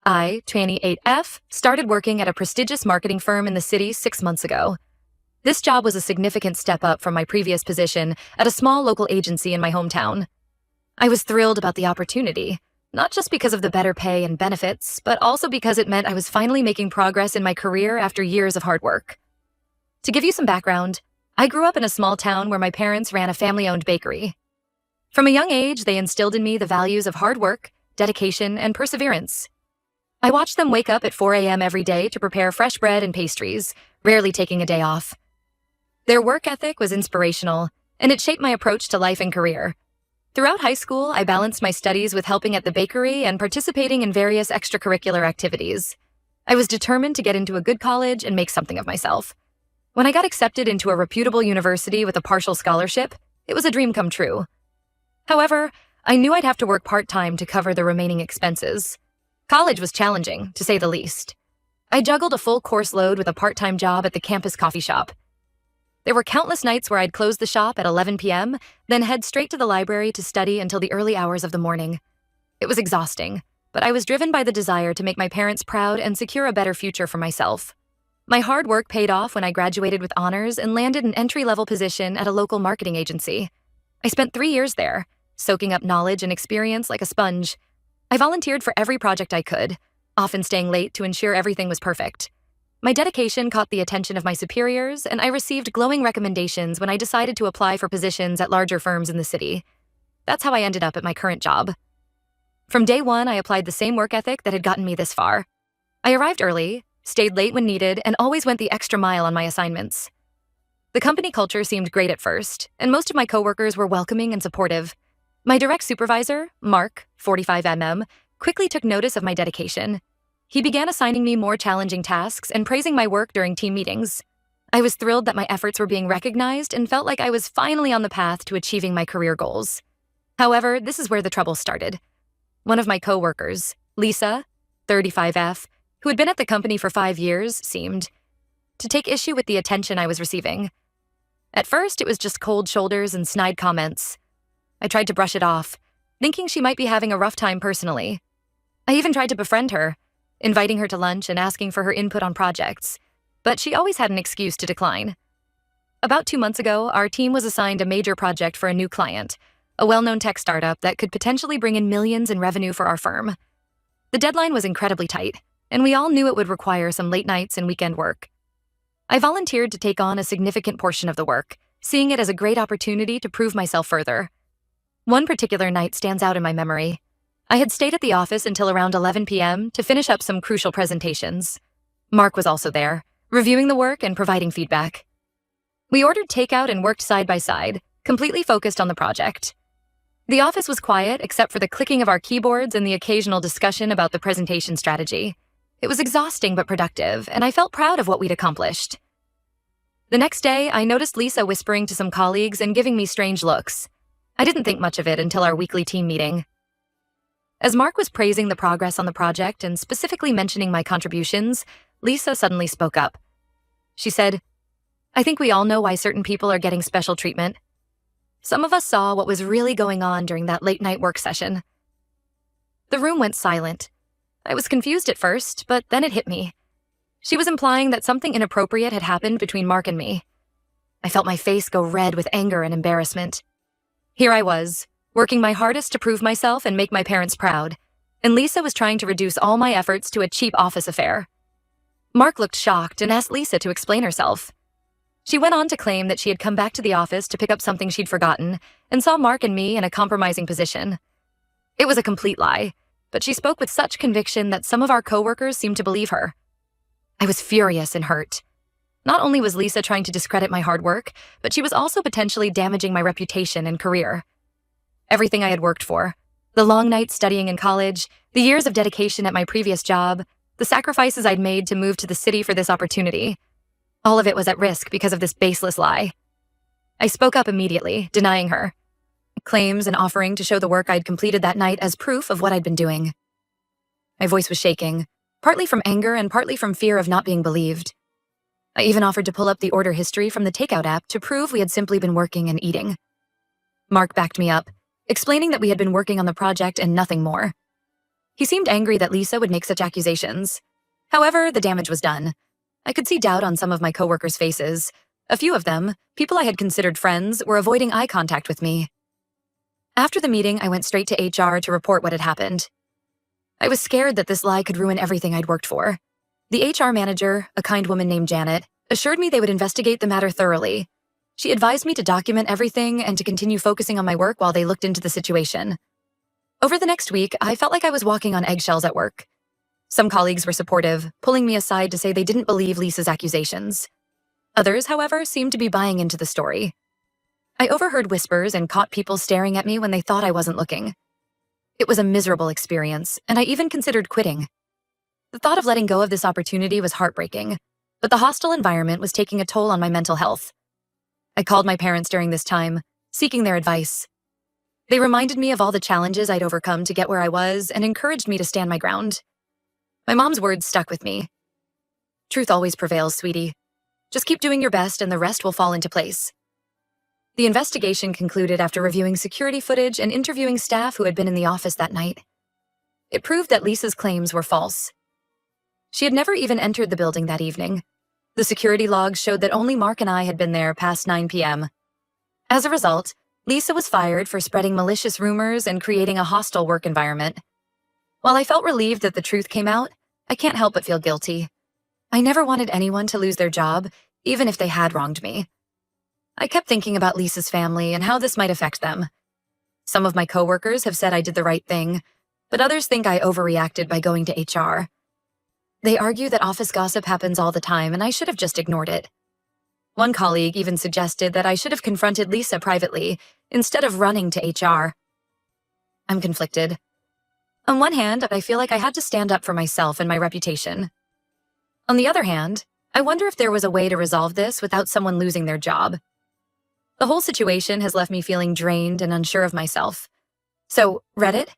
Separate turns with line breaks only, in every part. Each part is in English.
I, 28F, started working at a prestigious marketing firm in the city 6 months ago. This job was a significant step up from my previous position at a small local agency in my hometown. I was thrilled about the opportunity, not just because of the better pay and benefits, but also because it meant I was finally making progress in my career after years of hard work. To give you some background, I grew up in a small town where my parents ran a family-owned bakery. From a young age, they instilled in me the values of hard work, dedication, and perseverance. I watched them wake up at 4 a.m. every day to prepare fresh bread and pastries, rarely taking a day off. Their work ethic was inspirational, and it shaped my approach to life and career. Throughout high school, I balanced my studies with helping at the bakery and participating in various extracurricular activities. I was determined to get into a good college and make something of myself. When I got accepted into a reputable university with a partial scholarship, it was a dream come true. However, I knew I'd have to work part-time to cover the remaining expenses. College was challenging, to say the least. I juggled a full course load with a part-time job at the campus coffee shop. There were countless nights where I'd close the shop at 11 p.m., then head straight to the library to study until the early hours of the morning. It was exhausting, but I was driven by the desire to make my parents proud and secure a better future for myself. My hard work paid off when I graduated with honors and landed an entry-level position at a local marketing agency. I spent 3 years there, soaking up knowledge and experience like a sponge. I volunteered for every project I could, often staying late to ensure everything was perfect. My dedication caught the attention of my superiors, and I received glowing recommendations when I decided to apply for positions at larger firms in the city. That's how I ended up at my current job. From day one, I applied the same work ethic that had gotten me this far. I arrived early, stayed late when needed, and always went the extra mile on my assignments. The company culture seemed great at first, and most of my coworkers were welcoming and supportive. My direct supervisor, Mark, 45mm, quickly took notice of my dedication. He began assigning me more challenging tasks and praising my work during team meetings. I was thrilled that my efforts were being recognized and felt like I was finally on the path to achieving my career goals. However, this is where the trouble started. One of my coworkers, Lisa, 35F, who had been at the company for 5 years, seemed to take issue with the attention I was receiving. At first, it was just cold shoulders and snide comments. I tried to brush it off, thinking she might be having a rough time personally. I even tried to befriend her, inviting her to lunch and asking for her input on projects, but she always had an excuse to decline. About 2 months ago, our team was assigned a major project for a new client, a well-known tech startup that could potentially bring in millions in revenue for our firm. The deadline was incredibly tight, and we all knew it would require some late nights and weekend work. I volunteered to take on a significant portion of the work, seeing it as a great opportunity to prove myself further. One particular night stands out in my memory. I had stayed at the office until around 11 p.m. to finish up some crucial presentations. Mark was also there, reviewing the work and providing feedback. We ordered takeout and worked side by side, completely focused on the project. The office was quiet except for the clicking of our keyboards and the occasional discussion about the presentation strategy. It was exhausting but productive, and I felt proud of what we'd accomplished. The next day, I noticed Lisa whispering to some colleagues and giving me strange looks. I didn't think much of it until our weekly team meeting. As Mark was praising the progress on the project and specifically mentioning my contributions, Lisa suddenly spoke up. She said, "I think we all know why certain people are getting special treatment. Some of us saw what was really going on during that late-night work session." The room went silent. I was confused at first, but then it hit me. She was implying that something inappropriate had happened between Mark and me. I felt my face go red with anger and embarrassment. Here I was, working my hardest to prove myself and make my parents proud, and Lisa was trying to reduce all my efforts to a cheap office affair. Mark looked shocked and asked Lisa to explain herself. She went on to claim that she had come back to the office to pick up something she'd forgotten and saw Mark and me in a compromising position. It was a complete lie, but she spoke with such conviction that some of our coworkers seemed to believe her. I was furious and hurt. Not only was Lisa trying to discredit my hard work, but she was also potentially damaging my reputation and career. Everything I had worked for, the long nights studying in college, the years of dedication at my previous job, the sacrifices I'd made to move to the city for this opportunity, all of it was at risk because of this baseless lie. I spoke up immediately, denying her claims and offering to show the work I'd completed that night as proof of what I'd been doing. My voice was shaking, partly from anger and partly from fear of not being believed. I even offered to pull up the order history from the takeout app to prove we had simply been working and eating. Mark backed me up, explaining that we had been working on the project and nothing more. He seemed angry that Lisa would make such accusations. However, the damage was done. I could see doubt on some of my coworkers' faces. A few of them, people I had considered friends, were avoiding eye contact with me. After the meeting, I went straight to HR to report what had happened. I was scared that this lie could ruin everything I'd worked for. The HR manager, a kind woman named Janet, assured me they would investigate the matter thoroughly. She advised me to document everything and to continue focusing on my work while they looked into the situation. Over the next week, I felt like I was walking on eggshells at work. Some colleagues were supportive, pulling me aside to say they didn't believe Lisa's accusations. Others, however, seemed to be buying into the story. I overheard whispers and caught people staring at me when they thought I wasn't looking. It was a miserable experience, and I even considered quitting. The thought of letting go of this opportunity was heartbreaking, but the hostile environment was taking a toll on my mental health. I called my parents during this time, seeking their advice. They reminded me of all the challenges I'd overcome to get where I was and encouraged me to stand my ground. My mom's words stuck with me. Truth always prevails, sweetie. Just keep doing your best and the rest will fall into place. The investigation concluded after reviewing security footage and interviewing staff who had been in the office that night. It proved that Lisa's claims were false. She had never even entered the building that evening. The security logs showed that only Mark and I had been there past 9 p.m. As a result, Lisa was fired for spreading malicious rumors and creating a hostile work environment. While I felt relieved that the truth came out, I can't help but feel guilty. I never wanted anyone to lose their job, even if they had wronged me. I kept thinking about Lisa's family and how this might affect them. Some of my coworkers have said I did the right thing, but others think I overreacted by going to HR. They argue that office gossip happens all the time and I should have just ignored it. One colleague even suggested that I should have confronted Lisa privately instead of running to HR. I'm conflicted. On one hand, I feel like I had to stand up for myself and my reputation. On the other hand, I wonder if there was a way to resolve this without someone losing their job. The whole situation has left me feeling drained and unsure of myself. So, Reddit?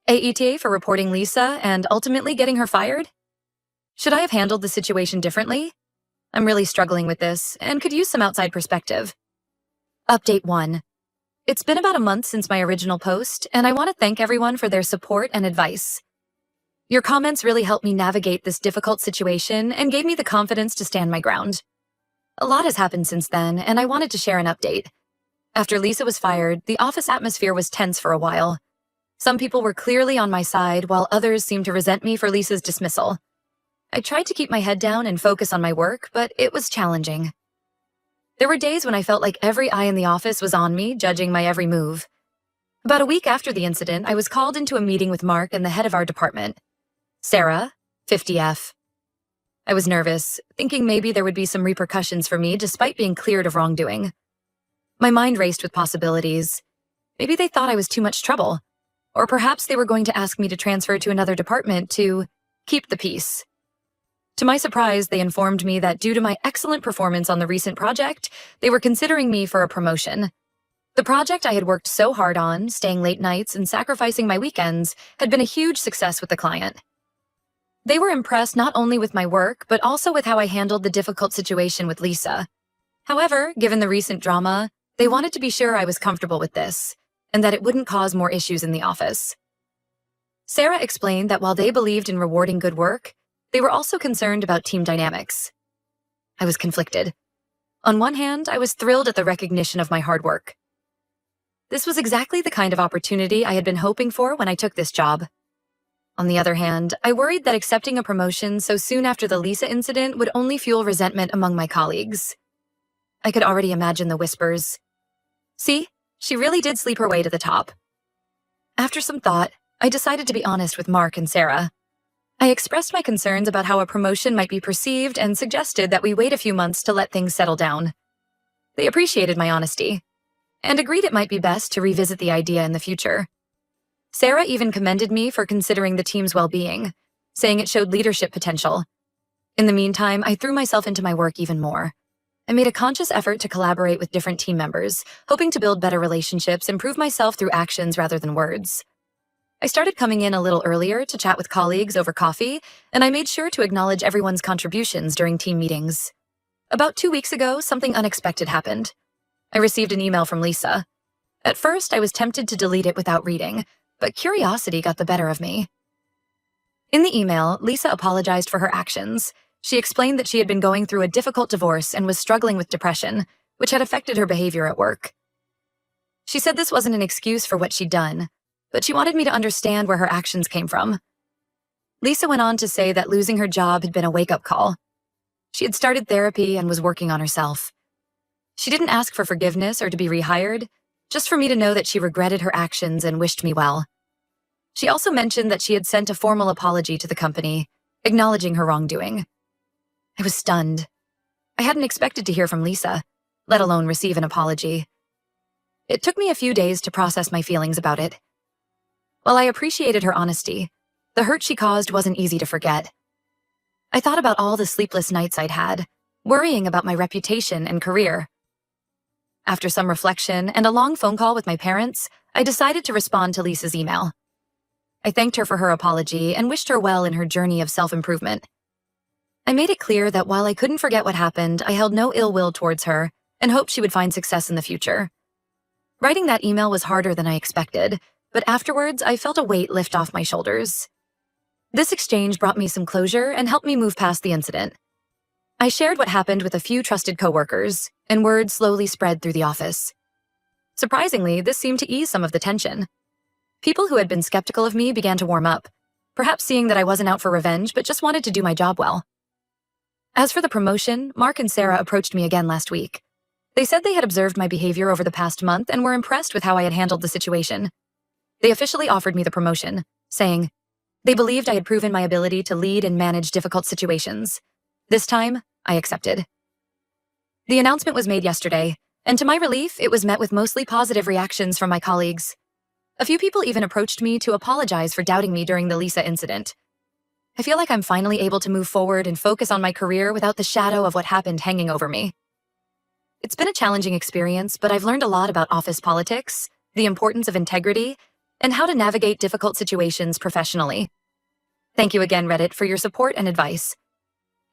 AETA for reporting Lisa and ultimately getting her fired? Should I have handled the situation differently? I'm really struggling with this and could use some outside perspective. Update 1. It's been about a month since my original post, and I want to thank everyone for their support and advice. Your comments really helped me navigate this difficult situation and gave me the confidence to stand my ground. A lot has happened since then, and I wanted to share an update. After Lisa was fired, the office atmosphere was tense for a while. Some people were clearly on my side, while others seemed to resent me for Lisa's dismissal. I tried to keep my head down and focus on my work, but it was challenging. There were days when I felt like every eye in the office was on me, judging my every move. About a week after the incident, I was called into a meeting with Mark and the head of our department, Sarah, 50F. I was nervous, thinking maybe there would be some repercussions for me despite being cleared of wrongdoing. My mind raced with possibilities. Maybe they thought I was too much trouble, or perhaps they were going to ask me to transfer to another department to keep the peace. To my surprise, they informed me that due to my excellent performance on the recent project, they were considering me for a promotion. The project I had worked so hard on, staying late nights and sacrificing my weekends, had been a huge success with the client. They were impressed not only with my work, but also with how I handled the difficult situation with Lisa. However, given the recent drama, they wanted to be sure I was comfortable with this, and that it wouldn't cause more issues in the office. Sarah explained that while they believed in rewarding good work, they were also concerned about team dynamics. I was conflicted. On one hand, I was thrilled at the recognition of my hard work. This was exactly the kind of opportunity I had been hoping for when I took this job. On the other hand, I worried that accepting a promotion so soon after the Lisa incident would only fuel resentment among my colleagues. I could already imagine the whispers. See, she really did sleep her way to the top. After some thought, I decided to be honest with Mark and Sarah. I expressed my concerns about how a promotion might be perceived and suggested that we wait a few months to let things settle down. They appreciated my honesty and agreed it might be best to revisit the idea in the future. Sarah even commended me for considering the team's well-being, saying it showed leadership potential. In the meantime, I threw myself into my work even more. I made a conscious effort to collaborate with different team members, hoping to build better relationships and prove myself through actions rather than words. I started coming in a little earlier to chat with colleagues over coffee, and I made sure to acknowledge everyone's contributions during team meetings. About 2 weeks ago, something unexpected happened. I received an email from Lisa. At first, I was tempted to delete it without reading, but curiosity got the better of me. In the email, Lisa apologized for her actions. She explained that she had been going through a difficult divorce and was struggling with depression, which had affected her behavior at work. She said this wasn't an excuse for what she'd done, but she wanted me to understand where her actions came from. Lisa went on to say that losing her job had been a wake-up call. She had started therapy and was working on herself. She didn't ask for forgiveness or to be rehired, just for me to know that she regretted her actions and wished me well. She also mentioned that she had sent a formal apology to the company, acknowledging her wrongdoing. I was stunned. I hadn't expected to hear from Lisa, let alone receive an apology. It took me a few days to process my feelings about it. While I appreciated her honesty, the hurt she caused wasn't easy to forget. I thought about all the sleepless nights I'd had, worrying about my reputation and career. After some reflection and a long phone call with my parents, I decided to respond to Lisa's email. I thanked her for her apology and wished her well in her journey of self-improvement. I made it clear that while I couldn't forget what happened, I held no ill will towards her and hoped she would find success in the future. Writing that email was harder than I expected, but afterwards I felt a weight lift off my shoulders. This exchange brought me some closure and helped me move past the incident. I shared what happened with a few trusted coworkers, and word slowly spread through the office. Surprisingly, this seemed to ease some of the tension. People who had been skeptical of me began to warm up, perhaps seeing that I wasn't out for revenge but just wanted to do my job well. As for the promotion, Mark and Sarah approached me again last week. They said they had observed my behavior over the past month and were impressed with how I had handled the situation. They officially offered me the promotion, saying, they believed I had proven my ability to lead and manage difficult situations. This time, I accepted. The announcement was made yesterday, and to my relief, it was met with mostly positive reactions from my colleagues. A few people even approached me to apologize for doubting me during the Lisa incident. I feel like I'm finally able to move forward and focus on my career without the shadow of what happened hanging over me. It's been a challenging experience, but I've learned a lot about office politics, the importance of integrity, and how to navigate difficult situations professionally. Thank you again, Reddit, for your support and advice.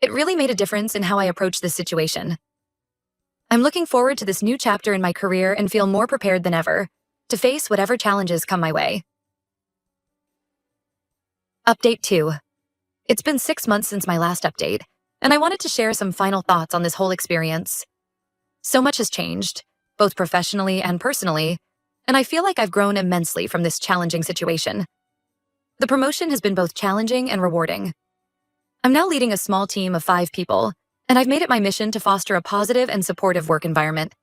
It really made a difference in how I approach this situation. I'm looking forward to this new chapter in my career and feel more prepared than ever to face whatever challenges come my way. Update 2. It's been 6 months since my last update, and I wanted to share some final thoughts on this whole experience. So much has changed, both professionally and personally, and I feel like I've grown immensely from this challenging situation. The promotion has been both challenging and rewarding. I'm now leading a small team of 5 people, and I've made it my mission to foster a positive and supportive work environment.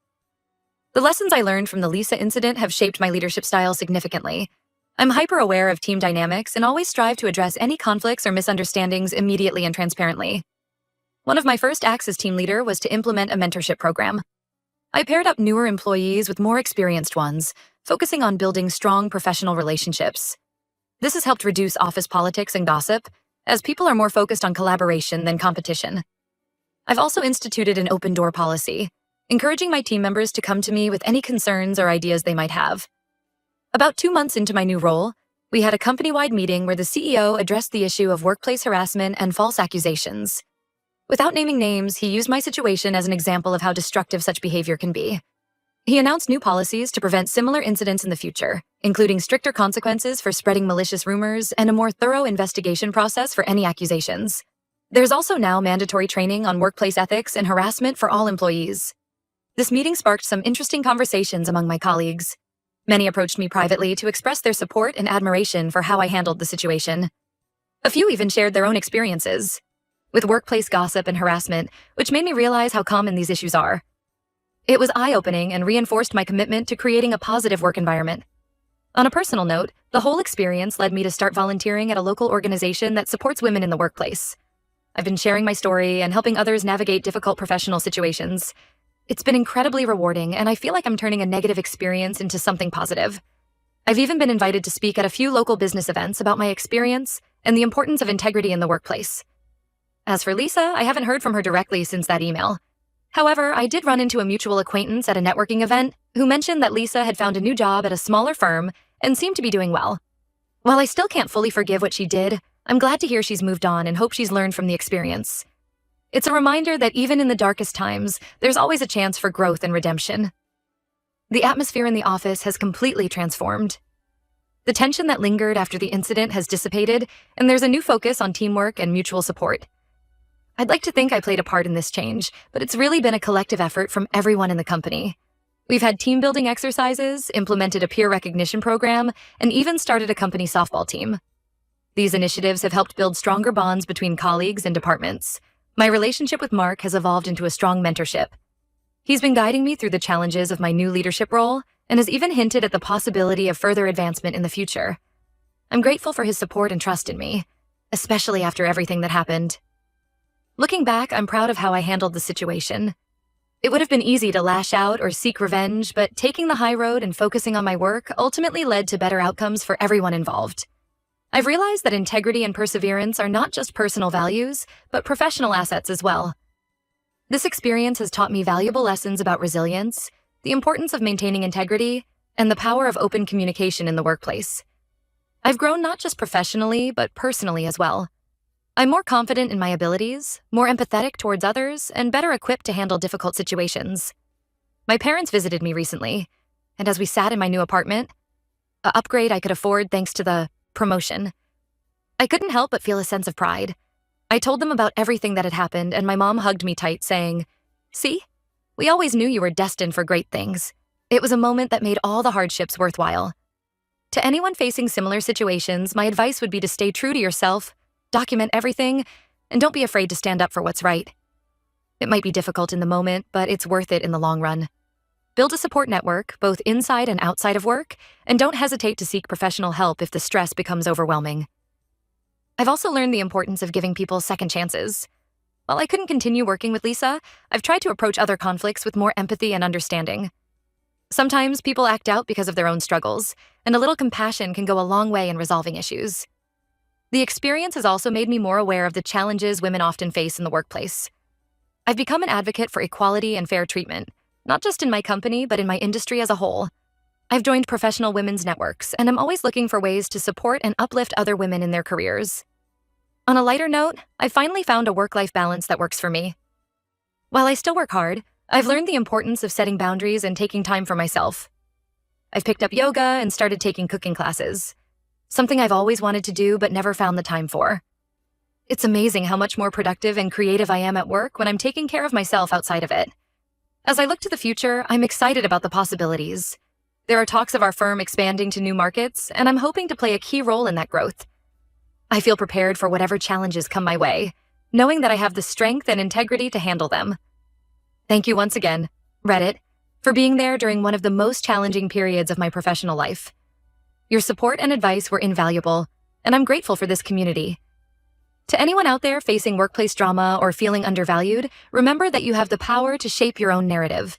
The lessons I learned from the Lisa incident have shaped my leadership style significantly. I'm hyper-aware of team dynamics and always strive to address any conflicts or misunderstandings immediately and transparently. One of my first acts as team leader was to implement a mentorship program. I paired up newer employees with more experienced ones, focusing on building strong professional relationships. This has helped reduce office politics and gossip, as people are more focused on collaboration than competition. I've also instituted an open door policy, encouraging my team members to come to me with any concerns or ideas they might have. About 2 months into my new role, we had a company-wide meeting where the CEO addressed the issue of workplace harassment and false accusations. Without naming names, he used my situation as an example of how destructive such behavior can be. He announced new policies to prevent similar incidents in the future, including stricter consequences for spreading malicious rumors and a more thorough investigation process for any accusations. There's also now mandatory training on workplace ethics and harassment for all employees. This meeting sparked some interesting conversations among my colleagues. Many approached me privately to express their support and admiration for how I handled the situation. A few even shared their own experiences with workplace gossip and harassment, which made me realize how common these issues are. It was eye-opening and reinforced my commitment to creating a positive work environment. On a personal note, the whole experience led me to start volunteering at a local organization that supports women in the workplace. I've been sharing my story and helping others navigate difficult professional situations. It's been incredibly rewarding, and I feel like I'm turning a negative experience into something positive. I've even been invited to speak at a few local business events about my experience and the importance of integrity in the workplace. As for Lisa, I haven't heard from her directly since that email. However, I did run into a mutual acquaintance at a networking event who mentioned that Lisa had found a new job at a smaller firm and seemed to be doing well. While I still can't fully forgive what she did, I'm glad to hear she's moved on and hope she's learned from the experience. It's a reminder that even in the darkest times, there's always a chance for growth and redemption. The atmosphere in the office has completely transformed. The tension that lingered after the incident has dissipated, and there's a new focus on teamwork and mutual support. I'd like to think I played a part in this change, but it's really been a collective effort from everyone in the company. We've had team-building exercises, implemented a peer recognition program, and even started a company softball team. These initiatives have helped build stronger bonds between colleagues and departments. My relationship with Mark has evolved into a strong mentorship. He's been guiding me through the challenges of my new leadership role and has even hinted at the possibility of further advancement in the future. I'm grateful for his support and trust in me, especially after everything that happened. Looking back, I'm proud of how I handled the situation. It would have been easy to lash out or seek revenge, but taking the high road and focusing on my work ultimately led to better outcomes for everyone involved. I've realized that integrity and perseverance are not just personal values, but professional assets as well. This experience has taught me valuable lessons about resilience, the importance of maintaining integrity, and the power of open communication in the workplace. I've grown not just professionally, but personally as well. I'm more confident in my abilities, more empathetic towards others, and better equipped to handle difficult situations. My parents visited me recently, and as we sat in my new apartment, an upgrade I could afford thanks to the promotion, I couldn't help but feel a sense of pride. I told them about everything that had happened, and my mom hugged me tight, saying, "See? We always knew you were destined for great things." It was a moment that made all the hardships worthwhile. To anyone facing similar situations, my advice would be to stay true to yourself, document everything, and don't be afraid to stand up for what's right. It might be difficult in the moment, but it's worth it in the long run. Build a support network, both inside and outside of work, and don't hesitate to seek professional help if the stress becomes overwhelming. I've also learned the importance of giving people second chances. While I couldn't continue working with Lisa, I've tried to approach other conflicts with more empathy and understanding. Sometimes people act out because of their own struggles, and a little compassion can go a long way in resolving issues. The experience has also made me more aware of the challenges women often face in the workplace. I've become an advocate for equality and fair treatment, not just in my company, but in my industry as a whole. I've joined professional women's networks, and I'm always looking for ways to support and uplift other women in their careers. On a lighter note, I finally found a work-life balance that works for me. While I still work hard, I've learned the importance of setting boundaries and taking time for myself. I've picked up yoga and started taking cooking classes, something I've always wanted to do but never found the time for. It's amazing how much more productive and creative I am at work when I'm taking care of myself outside of it. As I look to the future, I'm excited about the possibilities. There are talks of our firm expanding to new markets, and I'm hoping to play a key role in that growth. I feel prepared for whatever challenges come my way, knowing that I have the strength and integrity to handle them. Thank you once again, Reddit, for being there during one of the most challenging periods of my professional life. Your support and advice were invaluable, and I'm grateful for this community. To anyone out there facing workplace drama or feeling undervalued, remember that you have the power to shape your own narrative.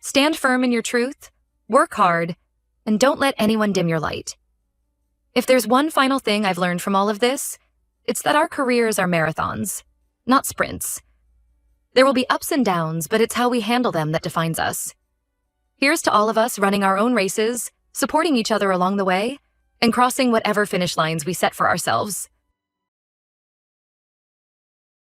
Stand firm in your truth, work hard, and don't let anyone dim your light. If there's one final thing I've learned from all of this, it's that our careers are marathons, not sprints. There will be ups and downs, but it's how we handle them that defines us. Here's to all of us running our own races, supporting each other along the way, and crossing whatever finish lines we set for ourselves.